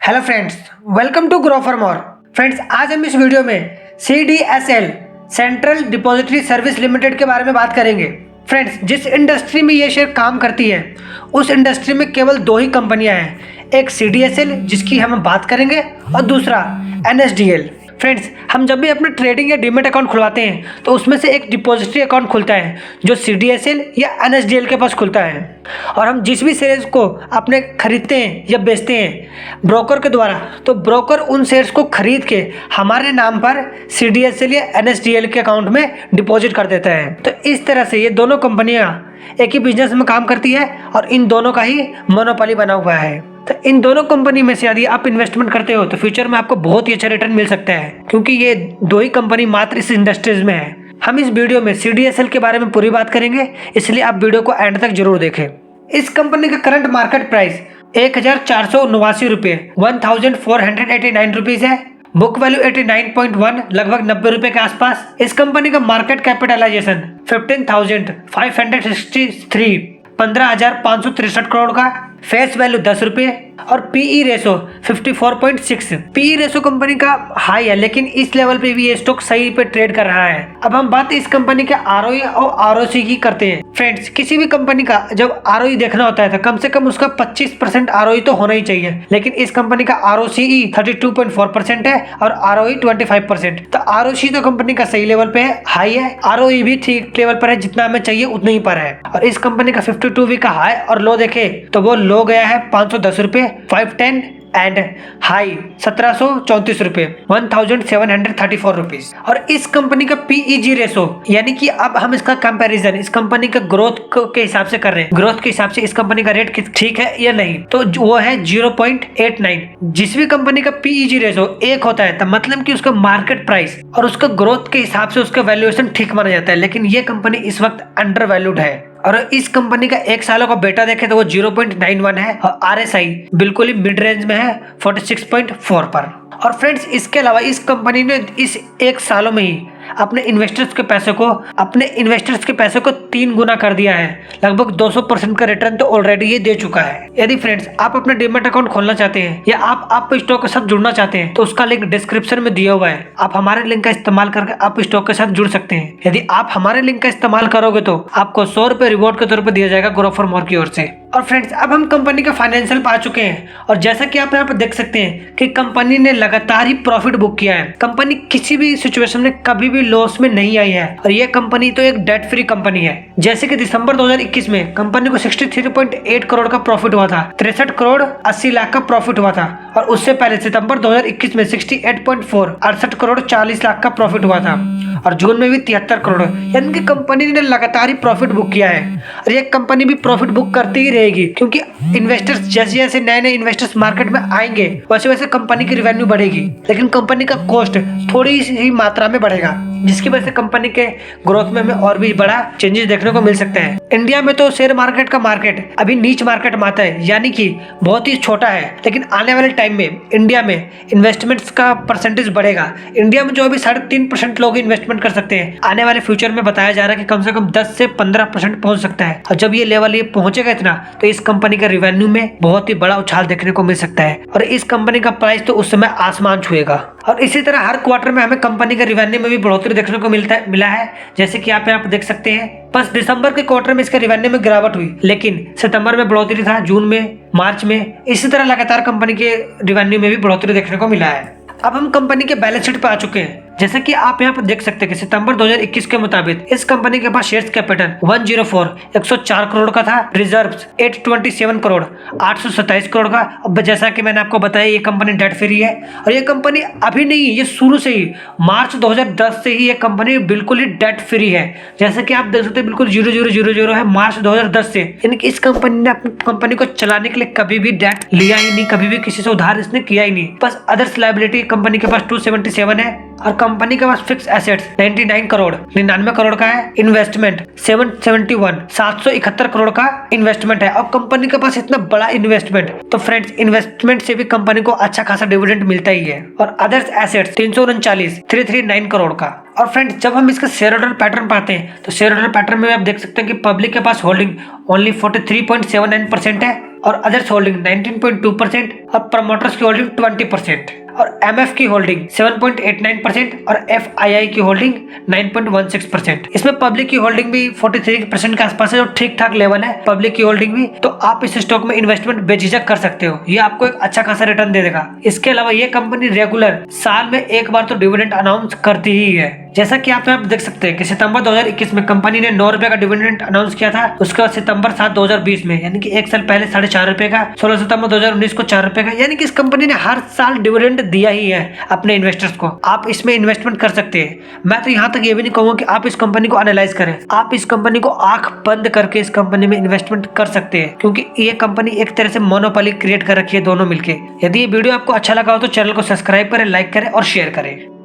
Hello friends, welcome to grow for more. Friends, आज हम इस वीडियो में CDSL central depository service limited के बारे में बात करेंगे। फ्रेंड्स, जिस इंडस्ट्री में ये शेयर काम करती है उस इंडस्ट्री में केवल दो ही कंपनियां हैं, एक CDSL जिसकी हम बात करेंगे और दूसरा NSDL। फ्रेंड्स, हम जब भी अपना ट्रेडिंग या डीमेट अकाउंट खुलवाते हैं तो उसमें से एक डिपॉजिटरी अकाउंट खुलता है जो CDSL या NSDL के पास खुलता है, और हम जिस भी शेयर्स को अपने खरीदते हैं या बेचते हैं ब्रोकर के द्वारा, तो ब्रोकर उन शेयर्स को खरीद के हमारे नाम पर CDSL या NSDL के अकाउंट में डिपॉजिट कर देता है। तो इस तरह से ये दोनों कंपनियां एक ही बिजनेस में काम करती है और इन दोनों का ही मोनोपोली बना हुआ है। तो इन दोनों कंपनी में से यदि आप इन्वेस्टमेंट करते हो तो फ्यूचर में आपको बहुत ही अच्छा रिटर्न मिल सकता है, क्योंकि ये दो ही कंपनी मात्र इस इंडस्ट्रीज में है। हम इस वीडियो में CDSL के बारे में पूरी बात करेंगे, इसलिए आप वीडियो को एंड तक जरूर देखें। इस कंपनी का करंट मार्केट प्राइस 1489 रुपये 1489 रुपीज है। बुक वैल्यू 89.1 लगभग 90 रुपए के आसपास। इस कंपनी का मार्केट कैपिटलाइजेशन 15,563 15,563 करोड़ का। फेस वैल्यू 10 रुपये और PE ratio 54.6। PE ratio company का हाई है, लेकिन इस लेवल पे भी ये स्टॉक सही पे ट्रेड कर रहा है। अब हम बात इस कंपनी के ROE और ROC की करते हैं। फ्रेंड्स, किसी भी कंपनी का जब ROE देखना होता है तो कम से कम उसका 25% ROE तो होना ही चाहिए, लेकिन इस कंपनी का ROCE 32.4% है और ROE 25%। तो ROC तो कंपनी का सही लेवल पे है, हाई है। ROE भी ठीक लेवल पर है, जितना हमें चाहिए उतना ही पर है। और इस कंपनी का 52 वीक का हाई और लो देखे तो वो लो गया है 510 रुपये 510 एंड हाई 1734 रुपये 1734 रुपीज। और इस कंपनी का PEG रेशो, यानी कि अब हम इसका कंपैरिजन इस कंपनी का ग्रोथ के हिसाब से कर रहे हैं, ग्रोथ के हिसाब से इस कंपनी का रेट ठीक है या नहीं, तो वो है 0.89। जिस भी कंपनी का PEG रेशो 1 होता है तो मतलब कि उसका मार्केट प्राइस और उसका ग्रोथ के हिसाब से उसका वैल्यूएशन ठीक माना जाता है, लेकिन ये कंपनी इस वक्त अंडर वैल्यूड है। और इस कंपनी का 1 सालों का बेटा देखे तो वो 0.91 है और RSI बिल्कुल ही मिड रेंज में है 46.4 पर। और फ्रेंड्स, इसके अलावा इस कंपनी ने इस 1 सालों में ही अपने इन्वेस्टर्स के पैसे को 3 गुना कर दिया है। लगभग 200% का रिटर्न तो ऑलरेडी ये दे चुका है। यदि फ्रेंड्स आप अपना डीमैट अकाउंट खोलना चाहते हैं या आप स्टॉक के साथ जुड़ना चाहते हैं तो उसका लिंक डिस्क्रिप्शन में दिया हुआ है। आप हमारे लिंक का इस्तेमाल करके आप स्टॉक के साथ जुड़ सकते हैं। यदि आप हमारे लिंक का इस्तेमाल करोगे तो आपको 100 रुपए रिवॉर्ड के तौर पर दिया जाएगा ग्रो फॉर मोर की ओर से। और फ्रेंड्स, अब हम कंपनी का फाइनेंशियल पा चुके हैं और जैसा कि आप यहाँ पर देख सकते हैं कि कंपनी ने लगातार ही प्रॉफिट बुक किया है। कंपनी किसी भी सिचुएशन में कभी भी लॉस में नहीं आई है और ये कंपनी तो एक डेट फ्री कंपनी है। जैसे कि दिसंबर 2021 में कंपनी को 63.8 करोड़ का प्रॉफिट हुआ था, 63 करोड़ 80 लाख का प्रॉफिट हुआ था। और उससे पहले सितंबर 2021 में 68.4 68 करोड़ 40 लाख का प्रॉफिट हुआ था और जून में भी 73 करोड़। यानी कि कंपनी ने लगातार ही प्रॉफिट बुक किया है और ये कंपनी भी प्रॉफिट बुक करती ही रहेगी, क्योंकि इन्वेस्टर्स जैसे जैसे नए इन्वेस्टर्स मार्केट में आएंगे वैसे वैसे कंपनी की रेवेन्यू बढ़ेगी, लेकिन कंपनी का कॉस्ट थोड़ी सी मात्रा में बढ़ेगा, जिसकी वजह से कंपनी के ग्रोथ में हमें और भी बड़ा चेंजेस देखने को मिल सकते हैं। इंडिया में तो शेयर मार्केट का मार्केट अभी नीच मार्केट में आता है, यानी कि बहुत ही छोटा है, लेकिन आने वाले टाइम में इंडिया में इन्वेस्टमेंट्स का परसेंटेज बढ़ेगा। इंडिया में जो अभी 3.5% लोग इन्वेस्टमेंट कर सकते हैं, आने वाले फ्यूचर में बताया जा रहा है कि कम से कम 10 से 15% पहुंच सकता है। और जब ये लेवल ये पहुंचेगा इतना, तो इस कंपनी का रेवेन्यू में बहुत ही बड़ा उछाल देखने को मिल सकता है और इस कंपनी का प्राइस तो उस समय आसमान छुएगा। और इसी तरह हर क्वार्टर में हमें कंपनी के रेवेन्यू में भी बढ़ोतरी देखने को मिला है, जैसे कि आप यहाँ पे देख सकते हैं। बस दिसंबर के क्वार्टर में इसके रेवेन्यू में गिरावट हुई, लेकिन सितंबर में बढ़ोतरी था, जून में, मार्च में, इसी तरह लगातार कंपनी के रेवेन्यू में भी बढ़ोतरी देखने को मिला है। अब हम कंपनी के बैलेंस शीट पे आ चुके हैं। जैसे कि आप यहाँ पर देख सकते हैं कि सितंबर 2021 के मुताबिक इस कंपनी के पास शेयर्स कैपिटल 104 करोड़ का था, रिजर्व्स 827 करोड़ 827 करोड़ का। अब जैसा कि मैंने आपको बताया, ये कंपनी डेट फ्री है और ये कंपनी अभी नहीं, ये शुरू से ही मार्च 2010 से ही ये कंपनी बिल्कुल ही डेट फ्री है। जैसे कि आप देख सकते हैं बिल्कुल 0000 है मार्च 2010 से, यानी कि इस कंपनी ने अपनी कंपनी को चलाने के लिए कभी भी डेट लिया ही नहीं, कभी भी किसी से उधार इसने किया ही नहीं। बस अदर्स लायबिलिटी कंपनी के पास 277 है और कंपनी के पास फिक्स एसेट्स 99 करोड़ 99 करोड़ का है। इन्वेस्टमेंट 771 करोड़ का इन्वेस्टमेंट है। और कंपनी के पास इतना बड़ा इन्वेस्टमेंट, तो फ्रेंड्स इन्वेस्टमेंट से भी कंपनी को अच्छा खासा डिविडेंड मिलता ही है। और अदर्स एसेट्स 339 करोड़ का। और फ्रेंड्स, जब हम इसका शेयर होल्डर पैटर्न पाते हैं तो शेयर होल्डर पैटर्न में आप देख सकते हैं कि पब्लिक के पास होल्डिंग ओनली 43.79% है और अदर्स होल्डिंग 19.2% और प्रमोटर्स की होल्डिंग 20% और MF की होल्डिंग 7.89% और FII की होल्डिंग 9.16%। इसमें पब्लिक की होल्डिंग भी 43% के आसपास है, जो ठीक ठाक लेवल है पब्लिक की होल्डिंग भी। तो आप इस स्टॉक में इन्वेस्टमेंट बेझिझक कर सकते हो, ये आपको एक अच्छा खासा रिटर्न दे देगा। इसके अलावा ये कंपनी रेगुलर साल में एक बार तो डिविडेंड अनाउंस करती ही है। जैसा कि आप देख सकते हैं कि सितंबर 2021 में कंपनी ने 9 रुपए का डिविडेंड अनाउंस किया था। उसके बाद सितंबर 7 2020 में, यानी कि एक साल पहले 4.5 रुपए का, 16 सितंबर 2019 को 4 रुपए का, यानी कि इस कंपनी ने हर साल डिविडेंड दिया ही है अपने इन्वेस्टर्स को। आप इसमें इन्वेस्टमेंट कर सकते हैं। मैं तो यहाँ तक ये भी नहीं कहूंगा कि आप इस कंपनी को एनालाइज करें, आप इस कंपनी को आंख बंद करके इस कंपनी में इन्वेस्टमेंट कर सकते हैं, क्योंकि ये कंपनी एक तरह से मोनोपोली क्रिएट कर रखी है दोनों मिलके। यदि ये वीडियो आपको अच्छा लगा हो तो चैनल को सब्सक्राइब करें, लाइक करें और शेयर करें।